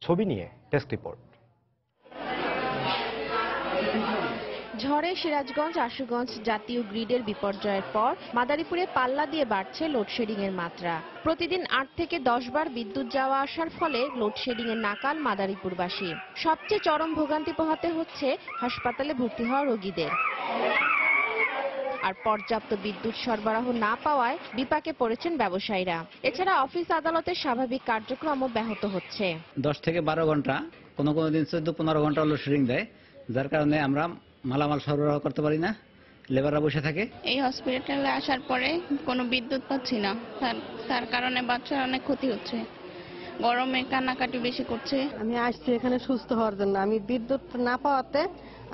ছবি নিয়ে ডেস্ক রিপোর্ট। ঝড়ে সিরাজগঞ্জ, আশুগঞ্জ জাতীয় গ্রিডের বিপর্যয়ের পর মাদারীপুরে পাল্লা দিয়ে বাড়ছে লোডশেডিং এর মাত্রা। প্রতিদিন 8 থেকে 10 বার বিদ্যুৎ যাওয়া আসার ফলে লোডশেডিং এর নাকাল মাদারীপুরবাসী। সবচেয়ে চরম ভোগান্তি পোহাতে হচ্ছে হাসপাতালে ভর্তি হওয়া রোগীদের। আর পর্যাপ্ত বিদ্যুৎ সরবরাহ না পাওয়ায় বিপাকে পড়েছেন ব্যবসায়ীরা। এছাড়া অফিস আদালতের স্বাভাবিক কার্যক্রমও ব্যাহত হচ্ছে। 10 থেকে 12 ঘন্টা, কোনো কোনো দিন 14-15 ঘন্টা লোডশেডিং দেয়, যার কারণে আমরা মালামাল সরবরাহ করতে পারি না, লেবাররা বসে থাকে। এই হসপিটালে আসার পরে কোনো বিদ্যুৎ পাচ্ছি না, তার কারণে বাচ্চার অনেক ক্ষতি হচ্ছে। গরমে কান্নাকাটি বেশি করছে। আমি আসছি এখানে সুস্থ হওয়ার জন্য, আমি বিদ্যুৎ না পাওয়াতে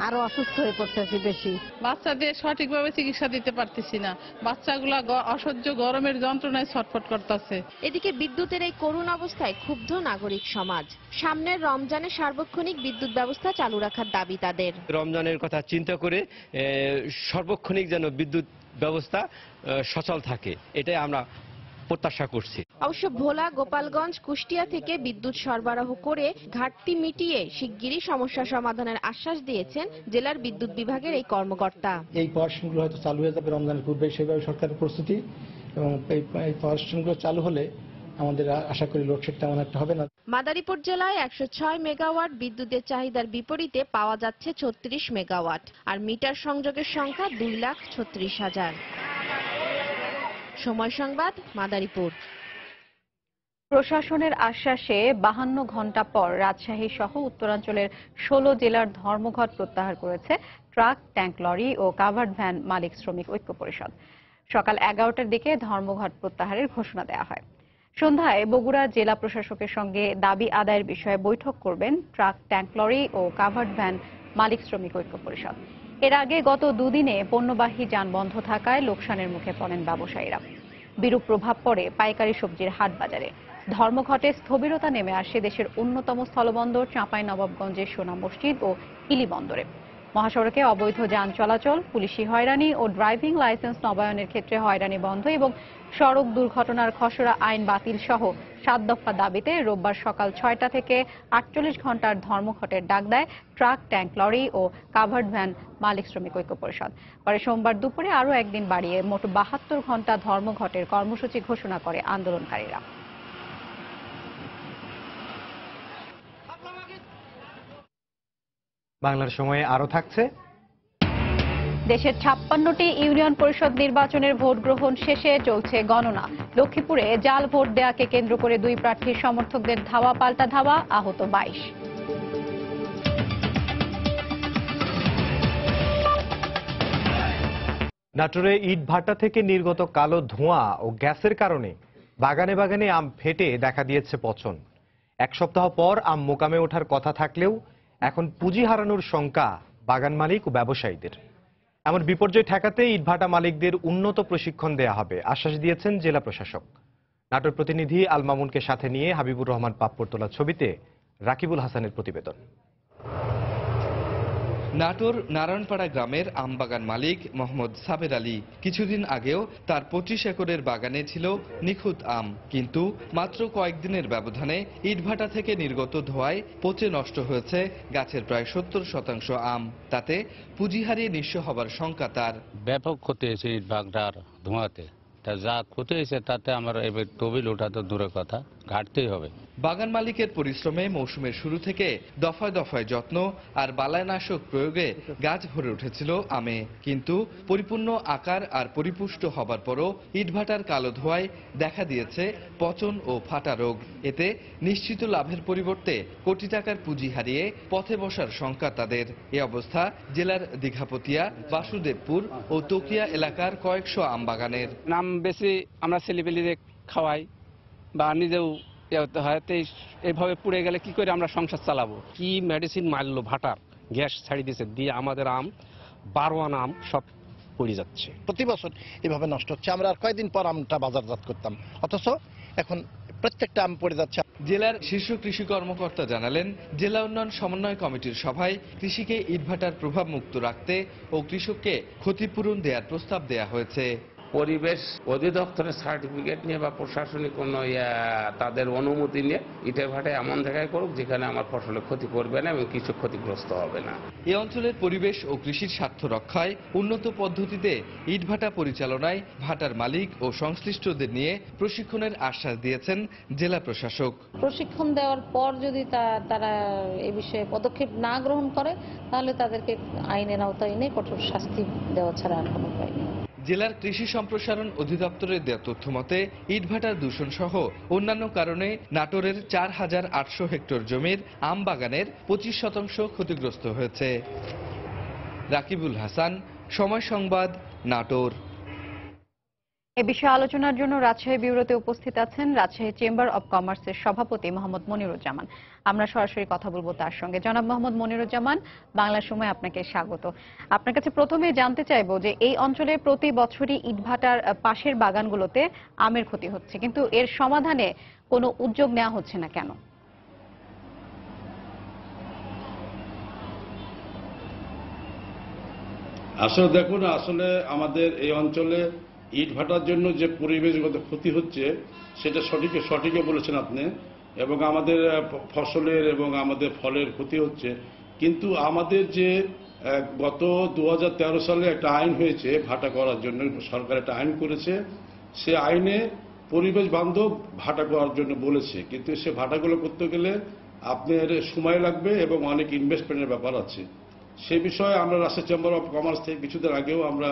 আরো অসুস্থ হয়ে পড়তেছি বেশি। বাচ্চাদের সঠিকভাবে চিকিৎসা দিতে পারতেছি না, বাচ্চাগুলা অসহ্য গরমের যন্ত্রণায় ছটফট করতেছে। এদিকে বিদ্যুতের এই করুণ অবস্থায় ক্ষুব্ধ নাগরিক সমাজ। সামনের রমজানে সার্বক্ষণিক বিদ্যুৎ ব্যবস্থা চালু রাখার দাবি তাদের। রমজানের কথা চিন্তা করে সার্বক্ষণিক যেন বিদ্যুৎ ব্যবস্থা সচল থাকে, এটাই আমরা প্রত্যাশা করছি। অবশ্য ভোলা, গোপালগঞ্জ, কুষ্টিয়া থেকে বিদ্যুৎ সরবরাহ করে ঘাটতি মিটিয়ে শিগগিরই সমস্যা সমাধানের আশ্বাস দিয়েছেন জেলার বিদ্যুৎ বিভাগের এই কর্মকর্তা। এই পাওয়ার স্টেশনগুলো হয়তো চালু হয়ে যাবে রমজানের পূর্বে, সেভাবে সরকারের প্রস্তুতি, এবং এই পাওয়ার স্টেশনগুলো চালু হলে আমাদের আশা করি লোডশেড তেমন একটা হবে না। মাদারীপুর জেলায় 106 মেগাওয়াট বিদ্যুতের চাহিদার বিপরীতে পাওয়া যাচ্ছে 36 মেগাওয়াট, আর মিটার সংযোগের সংখ্যা 2,36,000। সময় সংবাদ, মাদারীপুর। প্রশাসনের আশ্বাসে 52 ঘন্টা পর রাজশাহী সহ উত্তরাঞ্চলের 16 জেলার ধর্মঘট প্রত্যাহার করেছে ট্রাক, ট্যাঙ্ক লরি ও কাভার্ড ভ্যান মালিক শ্রমিক ঐক্য পরিষদ। সকাল 11টার দিকে ধর্মঘট প্রত্যাহারের ঘোষণা দেওয়া হয়। সন্ধ্যায় বগুড়া জেলা প্রশাসকের সঙ্গে দাবি আদায়ের বিষয়ে বৈঠক করবেন ট্রাক, ট্যাঙ্ক লরি ও কাভার্ড ভ্যান মালিক শ্রমিক ঐক্য পরিষদ। এর আগে গত দুদিনে পণ্যবাহী যান বন্ধ থাকায় লোকসানের মুখে পড়েন ব্যবসায়ীরা। বিরূপ প্রভাব পড়ে পাইকারি সবজির হাট বাজারে। ধর্মঘটে স্থবিরতা নেমে আসে দেশের অন্যতম স্থলবন্দর চাঁপাইনবাবগঞ্জের সোনা মসজিদ ও হিলি বন্দরে। মহাসড়কে অবৈধ যান চলাচল, পুলিশি হয়রানি ও ড্রাইভিং লাইসেন্স নবায়নের ক্ষেত্রে হয়রানি বন্ধ এবং সড়ক দুর্ঘটনার খসড়া আইন বাতিল সহ 7 দফা দাবিতে রোববার সকাল 6টা থেকে 48 ঘন্টার ধর্মঘটের ডাক দেয় ট্রাক, ট্যাঙ্ক লরি ও কাভার্ড ভ্যান মালিক শ্রমিক ঐক্য পরিষদ। পরে সোমবার দুপুরে আরও একদিন বাড়িয়ে মোট 72 ঘন্টা ধর্মঘটের কর্মসূচি ঘোষণা করে আন্দোলনকারীরা। বাংলার সময়ে আরো থাকছে। দেশের 56টি ইউনিয়ন পরিষদ নির্বাচনের ভোট গ্রহণ শেষে চলছে গণনা। লক্ষ্মীপুরে জাল ভোট দেয়াকে কেন্দ্র করে 2 প্রার্থীর সমর্থকদের ধাওয়া পাল্টা ধাওয়া, আহত 22। নাটোরে ইট ভাটা থেকে নির্গত কালো ধোঁয়া ও গ্যাসের কারণে বাগানে বাগানে আম ফেটে দেখা দিয়েছে পচন। 1 সপ্তাহ পর আম মোকামে ওঠার কথা থাকলেও এখন পুঁজি হারানোর শঙ্কা বাগান মালিক ও ব্যবসায়ীদের। এমন বিপর্যয় ঠেকাতে ইটভাটা মালিকদের উন্নত প্রশিক্ষণ দেয়া হবে, আশ্বাস দিয়েছেন জেলা প্রশাসক। নাটোর প্রতিনিধি আল মামুনকে সাথে নিয়ে হাবিবুর রহমান পাপ্পর তোলা ছবিতে রাকিবুল হাসানের প্রতিবেদন। নাটোর নারায়ণপাড়া গ্রামের আমবাগান মালিক মোহাম্মদ সাবের আলী কিছুদিন আগেও তার 25 একরের বাগানে ছিল নিখুঁত আম, কিন্তু মাত্র কয়েকদিনের ব্যবধানে ইটভাটা থেকে নির্গত ধোঁয়ায় পচে নষ্ট হয়েছে গাছের প্রায় 70% আম। তাতে পুঁজি হারিয়ে নিঃস্ব হবার শঙ্কা তার। ব্যাপক ক্ষতি হয়েছে ইটভাটার ধোঁয়াতে, তা যা ক্ষতি হয়েছে তাতে আমার এবার তবিল ওঠা তো দূরের কথা, ঘাটতেই হবে। বাগান মালিকের পরিশ্রমে মৌসুমের শুরু থেকে দফায় দফায় যত্ন আর বালাইনাশক প্রয়োগে গাছ ভরে উঠেছিল আমে, কিন্তু পরিপূর্ণ আকার আর পরিপুষ্ট হবার পরও ইটভাটার কালো ধোঁয়ায় দেখা দিয়েছে পচন ও ফাটা রোগ। এতে নিশ্চিত লাভের পরিবর্তে কোটি টাকার পুঁজি হারিয়ে পথে বসার শঙ্কা তাদের। এ অবস্থা জেলার দীঘাপতিয়া, বাসুদেবপুর ও তকিয়া এলাকার কয়েকশো আম বাগানের। নাম বেশি আমরা ছেলেপেলেদের খাওয়াই বা নিজেও হয়, এইভাবে পুড়ে গেলে কি করে আমরা সংসার চালাবো? কি মেডিসিন মারলো ভাটার, গ্যাস ছাড়ি দিয়েছে, দিয়ে আমাদের আম 12 আনা আম সব পড়ে যাচ্ছে। প্রতি বছর এভাবে নষ্ট হচ্ছে। আমরা আর কয়েকদিন পর আমটা বাজারজাত করতাম, অথচ এখন প্রত্যেকটা আম পড়ে যাচ্ছে। জেলার শীর্ষ কৃষি কর্মকর্তা জানালেন, জেলা উন্নয়ন সমন্বয় কমিটির সভায় কৃষিকে ইটভাটার প্রভাব মুক্ত রাখতে ও কৃষককে ক্ষতিপূরণ দেওয়ার প্রস্তাব দেয়া হয়েছে। পরিবেশ অধিদপ্তরের সার্টিফিকেট নিয়ে বা প্রশাসনিক কোনো তাদের অনুমতি নিয়ে ইটের ভাটা এমন জায়গায় করুক যেখানে আমার ফসলের ক্ষতি করবে না এবং কিছু ক্ষতিগ্রস্ত হবে না। এই অঞ্চলের পরিবেশ ও কৃষির স্বার্থ রক্ষায় উন্নত পদ্ধতিতে ইটভাটা পরিচালনায় ভাটার মালিক ও সংশ্লিষ্টদের নিয়ে প্রশিক্ষণের আশ্বাস দিয়েছেন জেলা প্রশাসক। প্রশিক্ষণ দেওয়ার পর যদি তারা এই বিষয়ে পদক্ষেপ না গ্রহণ করে তাহলে তাদেরকে আইনের আওতায় এনে কঠোর শাস্তি দেওয়া ছাড়া আর কোনো উপায় নেই। জেলার কৃষি সম্প্রসারণ অধিদপ্তরের দেওয়া তথ্য মতে ইটভাটার দূষণ সহ অন্যান্য কারণে নাটোরের 4800 হেক্টর জমির আম বাগানের 25% ক্ষতিগ্রস্ত হয়েছে। রাকিবুল হাসান, সময় সংবাদ, নাটোর। এ বিষয়ে আলোচনার জন্য রাজশাহী ব্যুরোতে উপস্থিত আছেন রাজশাহী চেম্বার অব কমার্সের সভাপতি মোহাম্মদ মনিরুজ্জামান। আমরা সরাসরি কথা বলবো তার সঙ্গে। জনাব মোহাম্মদ মনিরুজ্জামান, বাংলা সময় আপনাকে স্বাগত। আপনার কাছে প্রথমে জানতে চাইবো যে এই অঞ্চলে প্রতি বছরই ইটভাটার পাশের বাগানগুলোতে আমের ক্ষতি হচ্ছে, কিন্তু এর সমাধানে কোনো উদ্যোগ নেওয়া হচ্ছে না কেন? আসলে দেখুন, আসলে আমাদের এই অঞ্চলে ইটভাটার জন্য যে পরিবেশগত ক্ষতি হচ্ছে সেটা সঠিক বলেছেন আপনি, এবং আমাদের ফসলের এবং আমাদের ফলের ক্ষতি হচ্ছে। কিন্তু আমাদের যে গত 2013 সালে একটা আইন হয়েছে ভাটা করার জন্য, সরকার একটা আইন করেছে, সে আইনে পরিবেশ বান্ধব ভাটা করার জন্য বলেছে, কিন্তু সে ভাটাগুলো করতে গেলে আপনার সময় লাগবে এবং অনেক ইনভেস্টমেন্টের ব্যাপার আছে। সে বিষয়ে আমরা রাজশাহী চেম্বার অব কমার্স থেকে কিছুদিন আগেও আমরা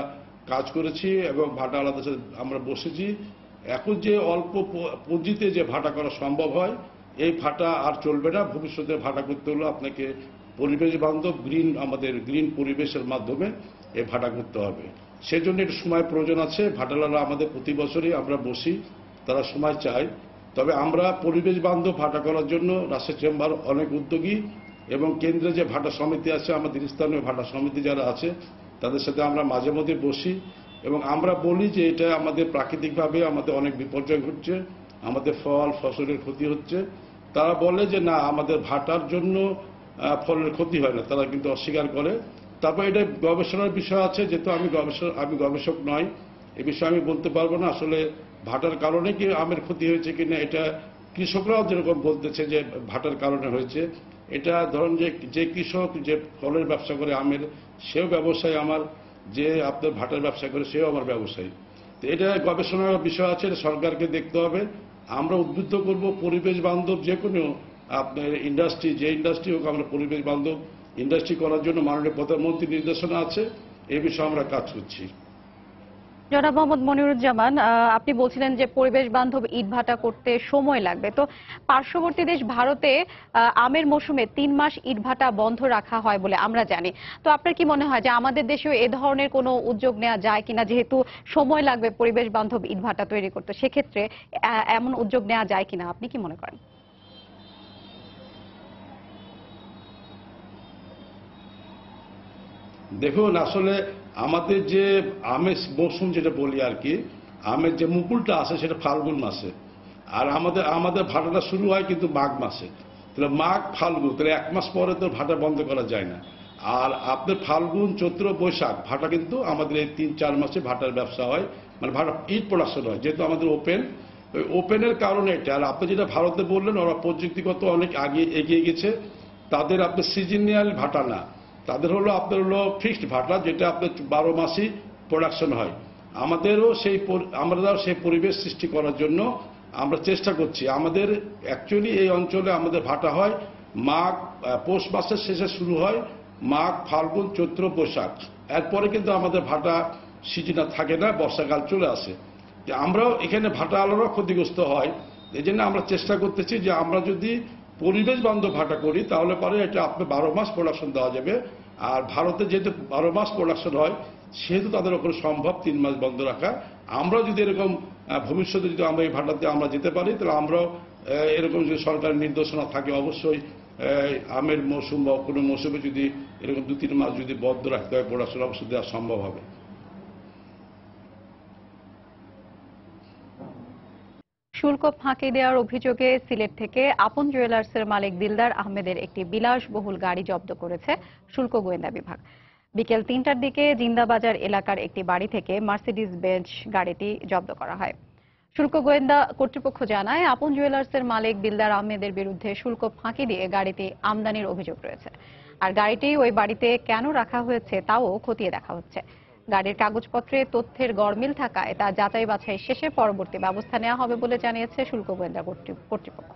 কাজ করেছি এবং ভাটা আলাদা আমরা বসেছি। এখন যে অল্প পুঁজিতে যে ভাটা করা সম্ভব হয়, এই ভাটা আর চলবে না। ভবিষ্যতে ভাটা করতে হলে আপনাকে পরিবেশ বান্ধব আমাদের গ্রিন পরিবেশের মাধ্যমে এই ভাটা করতে হবে। সেজন্য একটু সময় প্রয়োজন আছে। ভাটালারা আমাদের প্রতি বছরই আমরা বসি, তারা সময় চায়। তবে আমরা পরিবেশ বান্ধব ভাটা করার জন্য রাজশাহী চেম্বার অনেক উদ্যোগী, এবং কেন্দ্রে যে ভাটা সমিতি আছে, আমাদের স্থানীয় ভাটা সমিতি যারা আছে, তাদের সাথে আমরা মাঝে মধ্যে বসি এবং আমরা বলি যে এটা আমাদের প্রাকৃতিকভাবে আমাদের অনেক বিপর্যয় ঘটছে, আমাদের ফসলের ক্ষতি হচ্ছে। তারা বলে যে না, আমাদের ভাটার জন্য ফলের ক্ষতি হয় না, তারা কিন্তু অস্বীকার করে। তারপর এটা গবেষণার বিষয় আছে, যেহেতু আমি গবেষক নয়, এ বিষয়ে আমি বলতে পারবো না আসলে ভাটার কারণে কি আমের ক্ষতি হয়েছে কিনা। এটা কৃষকরাও যেরকম বলতেছে যে ভাটার কারণে হয়েছে। এটা ধরুন যে কৃষক যে ফলের ব্যবসা করে আমের, সেও ব্যবসায়ী আমার, যে আপনার ভাটার ব্যবসা করে সেও আমার ব্যবসায়ী। তো এটা গবেষণার বিষয় আছে, সরকারকে দেখতে হবে। আমরা উদ্বুদ্ধ করব পরিবেশ বান্ধব যে কোনো আপনার ইন্ডাস্ট্রি, যে ইন্ডাস্ট্রি হোক, আমরা পরিবেশ বান্ধব ইন্ডাস্ট্রি করার জন্য মাননীয় প্রধানমন্ত্রীর নির্দেশনা আছে, এই বিষয়ে আমরা কাজ করছি। জনাব মোহাম্মদ মনিরুজ্জামান, আপনি বলছিলেন যে পরিবেশ বান্ধব ইটভাটা করতে সময় লাগবে, তো পার্শ্ববর্তী দেশ ভারতে আমের মৌসুমে 3 মাস ইটভাটা বন্ধ রাখা হয় বলে আমরা জানি। তো আপনার কি মনে হয় যে আমাদের দেশেও এ ধরনের কোনো উদ্যোগ নেওয়া যায় কিনা, যেহেতু সময় লাগবে পরিবেশ বান্ধব ইটভাটা তৈরি করতে, সেক্ষেত্রে এমন উদ্যোগ নেওয়া যায় কিনা, আপনি কি মনে করেন? দেখুন, আসলে আমাদের যে আমের মৌসুম যেটা বলি আর কি, আমের যে মুকুলটা আসে সেটা ফাল্গুন মাসে, আর আমাদের ভাটাটা শুরু হয় কিন্তু মাঘ মাসে। তাহলে মাঘ ফাল্গুন, তাহলে 1 মাস পরে তো ভাটা বন্ধ করা যায় না। আর আপনার ফাল্গুন চৈত্র বৈশাখ ভাটা কিন্তু আমাদের এই 3-4 মাসে ভাটার ব্যবসা হয়, মানে ভাটা ইট প্রোডাকশন হয়, যেহেতু আমাদের ওপেন, ওই ওপেনের কারণে এটা। আর আপনি যেটা ভারতে বললেন, ওরা প্রযুক্তিগত অনেক আগে এগিয়ে গেছে, তাদের আপনার সিজনিয়াল ভাটা না, তাদের হলো আপনার হলো ফিক্সড ভাটা, যেটা আপনার 12 মাসই প্রোডাকশন হয়। আমরাও সেই পরিবেশ সৃষ্টি করার জন্য আমরা চেষ্টা করছি। আমাদের অ্যাকচুয়ালি এই অঞ্চলে আমাদের ভাটা হয় পৌষ মাসের শেষে শুরু হয়, মাঘ ফাল্গুন চৈত্র বৈশাখ, এরপরে কিন্তু আমাদের ভাটা সিজন থাকে না, বর্ষাকাল চলে আসে। আমরাও এখানে ভাটা আলোরাও ক্ষতিগ্রস্ত হয়। এই জন্য আমরা চেষ্টা করতেছি যে আমরা যদি পরিবেশ বান্ধব ভাটা করি তাহলে পরে এটা আপনি 12 মাস প্রোডাকশন দেওয়া যাবে। আর ভারতে যেহেতু 12 মাস প্রোডাকশন হয়, সেহেতু তাদের ওপরে সম্ভব 3 মাস বন্ধ রাখা। আমরা যদি এরকম ভবিষ্যতে যদি আমরা এই ভাটাতে আমরা যেতে পারি, তাহলে আমরাও এরকম যদি সরকারের নির্দেশনা থাকে, অবশ্যই আমের মৌসুম বা কোনো মৌসুমে যদি এরকম 2-3 মাস যদি বন্ধ রাখতে হয় প্রোডাকশন, অবশ্যই দেওয়া সম্ভব হবে। শুল্ক ফাঁকি দেওয়ার অভিযোগে সিলেট থেকে আপন জুয়েলার্সের মালিক দিলদার আহমেদের একটি বিলাসবহুল গাড়ি জব্দ করেছে শুল্ক গোয়েন্দা বিভাগ। বিকেল 3টার দিকে জিন্দাবাজার এলাকার একটি বাড়ি থেকে মার্সিডিজ বেঞ্চ গাড়িটি জব্দ করা হয়। শুল্ক গোয়েন্দা কর্তৃপক্ষ জানায়, আপন জুয়েলার্সের মালিক দিলদার আহমেদের বিরুদ্ধে শুল্ক ফাঁকি দিয়ে গাড়িটি আমদানির অভিযোগ রয়েছে। আর গাড়িটি ওই বাড়িতে কেন রাখা হয়েছে তাও খতিয়ে দেখা হচ্ছে। গাড়ির কাগজপত্রে তথ্যের গরমিল থাকায় তা যাচাই বাছাই শেষে পরবর্তী ব্যবস্থা নেওয়া হবে বলে জানিয়েছে শুল্ক গোয়েন্দা কর্তৃপক্ষ।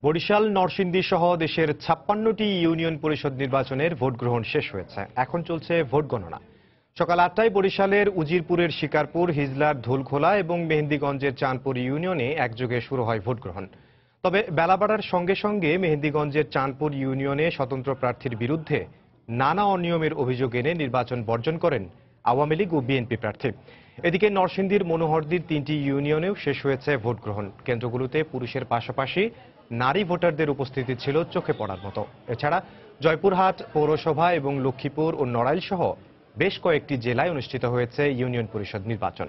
বরিশাল, নরসিংদী সহ দেশের 56টি ইউনিয়ন পরিষদ নির্বাচনের ভোট গ্রহণ শেষ হয়েছে। এখন চলছে ভোট গণনা। সকাল 8টায় বরিশালের উজিরপুরের শিকারপুর, হিজলার ধুলখোলা এবং মেহেন্দিগঞ্জের চাঁদপুর ইউনিয়নে একযোগে শুরু হয় ভোট গ্রহণ। তবে বেলা বাড়ার সঙ্গে সঙ্গে মেহেন্দিগঞ্জের চাঁদপুর ইউনিয়নে স্বতন্ত্র প্রার্থীর বিরুদ্ধে নানা অনিয়মের অভিযোগ এনে নির্বাচন বর্জন করেন আওয়ামী লীগ ও বিএনপি প্রার্থী। এদিকে নরসিংদীর মনোহরদীর 3টি ইউনিয়নেও শেষ হয়েছে ভোট গ্রহণ। কেন্দ্রগুলোতে পুরুষের পাশাপাশি নারী ভোটারদের উপস্থিতি ছিল চোখে পড়ার মতো। এছাড়া জয়পুরহাট পৌরসভা এবং লক্ষ্মীপুর ও নড়াইল সহ বেশ কয়েকটি জেলায় অনুষ্ঠিত হয়েছে ইউনিয়ন পরিষদ নির্বাচন।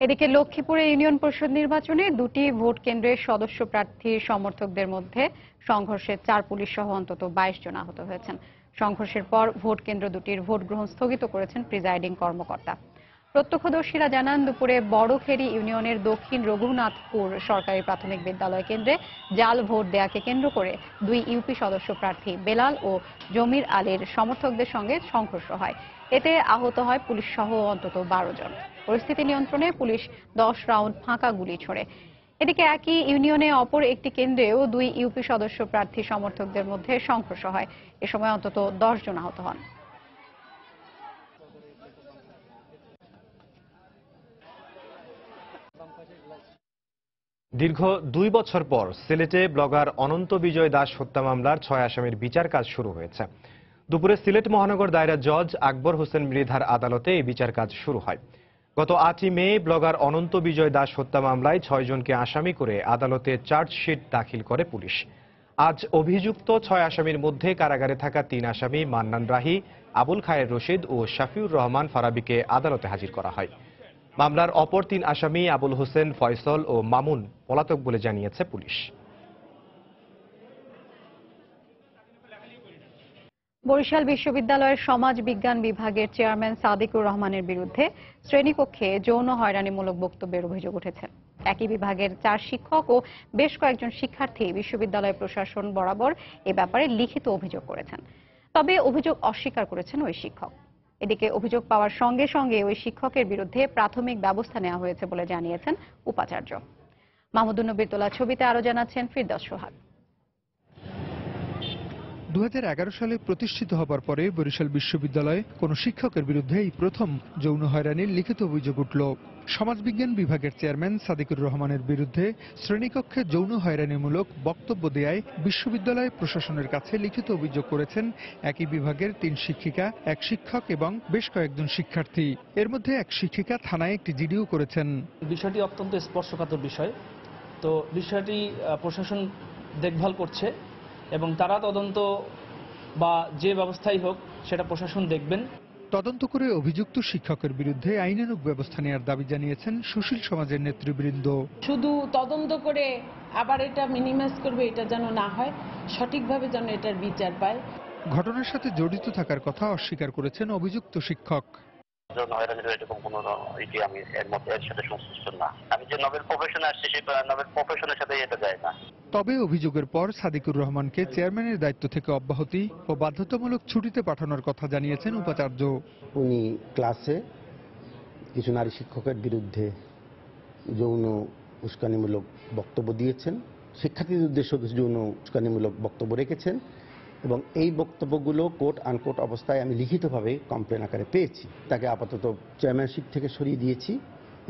এদিকে লক্ষ্মীপুরে ইউনিয়ন পরিষদ নির্বাচনে 2টি ভোট কেন্দ্রের সদস্য প্রার্থীর সমর্থকদের মধ্যে সংঘর্ষে 4 পুলিশ সহ অন্তত 22 জন আহত হয়েছেন। সংঘর্ষের পর ভোট কেন্দ্র দুটির ভোট গ্রহণ স্থগিত করেছেন প্রিজাইডিং কর্মকর্তা। প্রত্যক্ষদর্শীরা জানান, দুপুরে বড়খেরি ইউনিয়নের দক্ষিণ রঘুনাথপুর সরকারি প্রাথমিক বিদ্যালয় কেন্দ্রে জাল ভোট দেয়াকে কেন্দ্র করে 2 ইউপি সদস্য প্রার্থী বেলাল ও জমির আলীর সমর্থকদের সঙ্গে সংঘর্ষ হয়। এতে আহত হয় পুলিশ সহ অন্তত 12 জন। পরিস্থিতি নিয়ন্ত্রণে পুলিশ 10 রাউন্ড ফাঁকা গুলি ছোড়ে। এদিকে একই ইউনিয়নে অপর একটি কেন্দ্রেও 2 ইউপি সদস্য প্রার্থী সমর্থকদের মধ্যে সংঘর্ষ হয়। এ সময় অন্তত 10 জন আহত হন। দীর্ঘ 2 বছর পর সিলেটে ব্লগার অনন্ত বিজয় দাস হত্যা মামলার 6 আসামির বিচার কাজ শুরু হয়েছে। দুপুরে সিলেট মহানগর দায়রা জজ আকবর হোসেন মৃধার আদালতে এই বিচার কাজ শুরু হয়। গত 8ই মে ব্লগার অনন্ত বিজয় দাস হত্যা মামলায় 6 জনকে আসামি করে আদালতে চার্জশিট দাখিল করে পুলিশ। আজ অভিযুক্ত 6 আসামির মধ্যে কারাগারে থাকা 3 আসামি মান্নান রাহি, আবুল খায়ের রশিদ ও শাফিউর রহমান ফারাবিকে আদালতে হাজির করা হয়। মামলার অপর 3 আসামি আবুল হোসেন, ফয়সল ও মামুন পলাতক বলে জানিয়েছে পুলিশ। বরিশাল বিশ্ববিদ্যালয়ের সমাজ বিজ্ঞান বিভাগের চেয়ারম্যান সাদিকুর রহমানের বিরুদ্ধে শ্রেণীকক্ষে যৌন হয়রানিমূলক বক্তব্যের অভিযোগ উঠেছে। একই বিভাগের 4 শিক্ষক ও বেশ কয়েকজন শিক্ষার্থী বিশ্ববিদ্যালয় প্রশাসন বরাবর এ ব্যাপারে লিখিত অভিযোগ করেছেন। তবে অভিযোগ অস্বীকার করেছেন ওই শিক্ষক। এদিকে অভিযোগ পাওয়ার সঙ্গে সঙ্গে ওই শিক্ষকের বিরুদ্ধে প্রাথমিক ব্যবস্থা নেওয়া হয়েছে বলে জানিয়েছেন উপাচার্য। মাহমুদুন নবীর তোলা ছবিতে আরো জানাচ্ছেন ফিরদৌস সোহাগ। 2011 সালে প্রতিষ্ঠিত হবার পরে বরিশাল বিশ্ববিদ্যালয়ে কোনো শিক্ষকের বিরুদ্ধে এই প্রথম যৌন হয়রানির লিখিত অভিযোগ উঠল। সমাজবিজ্ঞান বিভাগের চেয়ারম্যান সাদিকুর রহমানের বিরুদ্ধে শ্রেণীকক্ষে যৌন হয়রানিমূলক বক্তব্য দেয়ায় বিশ্ববিদ্যালয় প্রশাসনের কাছে লিখিত অভিযোগ করেছেন একই বিভাগের 3 শিক্ষিকা, 1 শিক্ষক এবং বেশ কয়েকজন শিক্ষার্থী। এর মধ্যে 1 শিক্ষিকা থানায় একটি জিডিও করেছেন। বিষয়টি অত্যন্ত স্পর্শকাতর বিষয়, তো বিষয়টি প্রশাসন দেখভাল করছে এবং তারা তদন্ত বা যে ব্যবস্থাই হোক সেটা প্রশাসন দেখবেন। তদন্ত করে অভিযুক্ত শিক্ষকের বিরুদ্ধে আইনানুগ ব্যবস্থা নেওয়ার দাবি জানিয়েছেন সুশীল সমাজের নেতৃবৃন্দ। শুধু তদন্ত করে আবার এটা মিনিমাইজ করবে এটা যেন না হয়, সঠিকভাবে যেন এটার বিচার পায়। ঘটনার সাথে জড়িত থাকার কথা অস্বীকার করেছেন অভিযুক্ত শিক্ষক। এরকম কোনো আমি এর মধ্যে এর সাথে সংশ্লিষ্ট না। আমি যে নোবেল প্রফেশনে আসছি সেই নোবেল প্রফেশনের সাথে এটা যায় না। তবে অভিযোগের পর সাদিকুর রহমানকে চেয়ারম্যানের দায়িত্ব থেকে অব্যাহতি ও বাধ্যতামূলক ছুটিতে পাঠানোর কথা জানিয়েছেন উপাচার্য। উনি ক্লাসে কিছু নারী শিক্ষকের বিরুদ্ধে যৌন উস্কানিমূলক বক্তব্য দিয়েছেন, শিক্ষার্থীদের উদ্দেশ্যে কিছু যৌন উস্কানিমূলক বক্তব্য রেখেছেন এবং এই বক্তব্যগুলো কোট আনকোট অবস্থায় আমি লিখিতভাবে কমপ্লেন আকারে পেয়েছি। তাকে আপাতত চেয়ারম্যানশিপ থেকে সরিয়ে দিয়েছি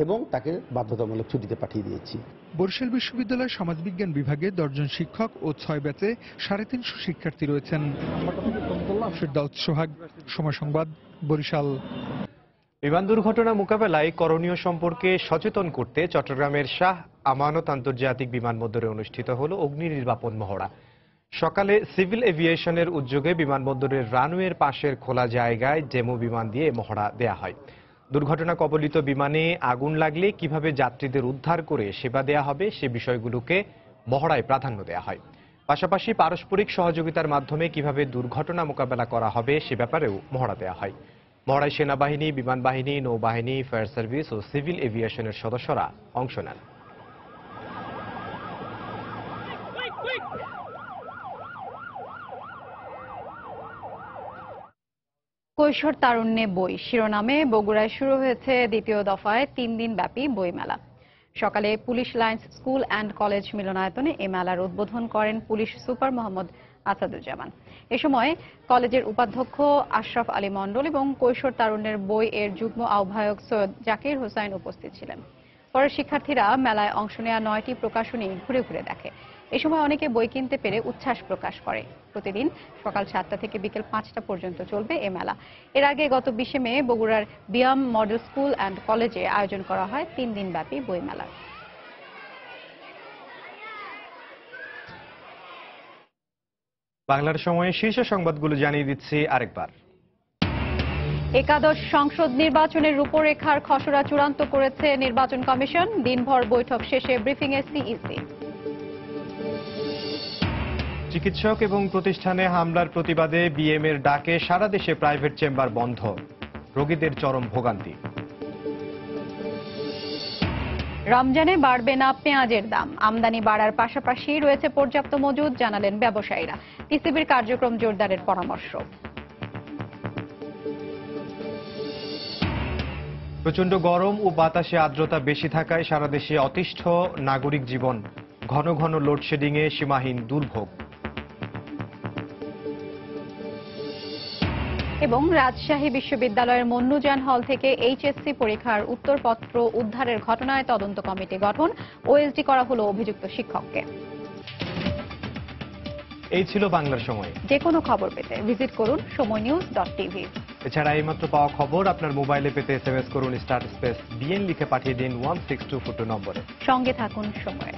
এবং তাকে বাধ্যতামূলক ছুটিতে পাঠিয়ে দিয়েছি। বরিশাল বিশ্ববিদ্যালয়ের সমাজবিজ্ঞান বিভাগে 10 জন শিক্ষক ও 6 ব্যাচে 350 শিক্ষার্থী রয়েছেন। ফেরদাউস সোহাগ, সময় সংবাদ, বরিশাল। বিমান দুর্ঘটনা মোকাবেলায় করণীয় সম্পর্কে সচেতন করতে চট্টগ্রামের শাহ আমানত আন্তর্জাতিক বিমানবন্দরে অনুষ্ঠিত হলো অগ্নি নির্বাপন মহড়া। সকালে সিভিল এভিয়েশনের উদ্যোগে বিমানবন্দরের রানওয়ের পাশের খোলা জায়গায় ডেমো বিমান দিয়ে মহড়া দেয়া হয়। দুর্ঘটনা কবলিত বিমানে আগুন লাগলে কিভাবে যাত্রীদের উদ্ধার করে সেবা দেয়া হবে সে বিষয়গুলোকে মহড়ায় প্রাধান্য দেয়া হয়। পাশাপাশি পারস্পরিক সহযোগিতার মাধ্যমে কিভাবে দুর্ঘটনা মোকাবেলা করা হবে সে ব্যাপারেও মহড়া দেয়া হয়। মহড়ায় সেনাবাহিনী, বিমান বাহিনী, নৌবাহিনী, ফায়ার সার্ভিস ও সিভিল এভিয়েশনের সদস্যরা অংশ নেন। কৈশোর তারুণ্যে বই শিরোনামে বগুড়ায় শুরু হয়েছে দ্বিতীয় দফায় 3 দিন ব্যাপী বইমেলা। সকালে police lines school and college মিলনায়তনে এই মেলার উদ্বোধন করেন পুলিশ সুপার মোহাম্মদ আসাদুজ্জামান। এ সময় কলেজের উপাধ্যক্ষ আশরাফ আলী মণ্ডল এবং কৈশোর তারুণ্যের বই এর যুগ্ম আহ্বায়ক সৈয়দ জাকির হোসাইন উপস্থিত ছিলেন। পরে শিক্ষার্থীরা মেলায় অংশ নেওয়া 9টি প্রকাশনী ঘুরে ঘুরে দেখে। এ সময় অনেকে বই কিনতে পেরে উচ্ছ্বাস প্রকাশ করে। প্রতিদিন সকাল 7টা থেকে বিকেল 5টা পর্যন্ত চলবে এ মেলা। এর আগে গত 20 মে বগুড়ার বিয়াম মডেল স্কুল অ্যান্ড কলেজে আয়োজন করা হয় 3 দিন ব্যাপী বই মেলা। বাংলার সময়ে শীর্ষ সংবাদগুলো জানিয়ে দিচ্ছি আরেকবার। একাদশ সংসদ নির্বাচনের রূপরেখার খসড়া চূড়ান্ত করেছে নির্বাচন কমিশন। দিনভর বৈঠক শেষে ব্রিফিংয়ে সিইসি। চিকিৎসক এবং প্রতিষ্ঠানে হামলার প্রতিবাদে বিএমএর ডাকে সারা দেশে প্রাইভেট চেম্বার বন্ধ, রোগীদের চরম ভোগান্তি। রমজানে বাড়বে না পেঁয়াজের দাম, আমদানি বাড়ার পাশাপাশি রয়েছে পর্যাপ্ত মজুদ, জানালেন ব্যবসায়ীরা। টিসিবির কার্যক্রম জোরদারের পরামর্শ। প্রচণ্ড গরম ও বাতাসে আর্দ্রতা বেশি থাকায় সারা দেশে অতিষ্ঠ নাগরিক জীবন, ঘন ঘন লোডশেডিংয়ে সীমাহীন দুর্ভোগ। এবং রাজশাহী বিশ্ববিদ্যালয়ের মন্নুজান হল থেকে এইচএসসি পরীক্ষার উত্তরপত্র উদ্ধারের ঘটনায় তদন্ত কমিটি গঠন, ওএসডি করা হলো অভিযুক্ত শিক্ষককে। এই ছিল বাংলার সময়। যে কোনো খবর পেতে ভিজিট করুন সময়নিউজ.tv। এছাড়া এইমাত্র পাওয়া খবর আপনার মোবাইলে পেতে এসএমএস করুন *বিএন লিখে পাঠিয়ে দিন 16242 নম্বরে। সঙ্গে থাকুন সময়ের।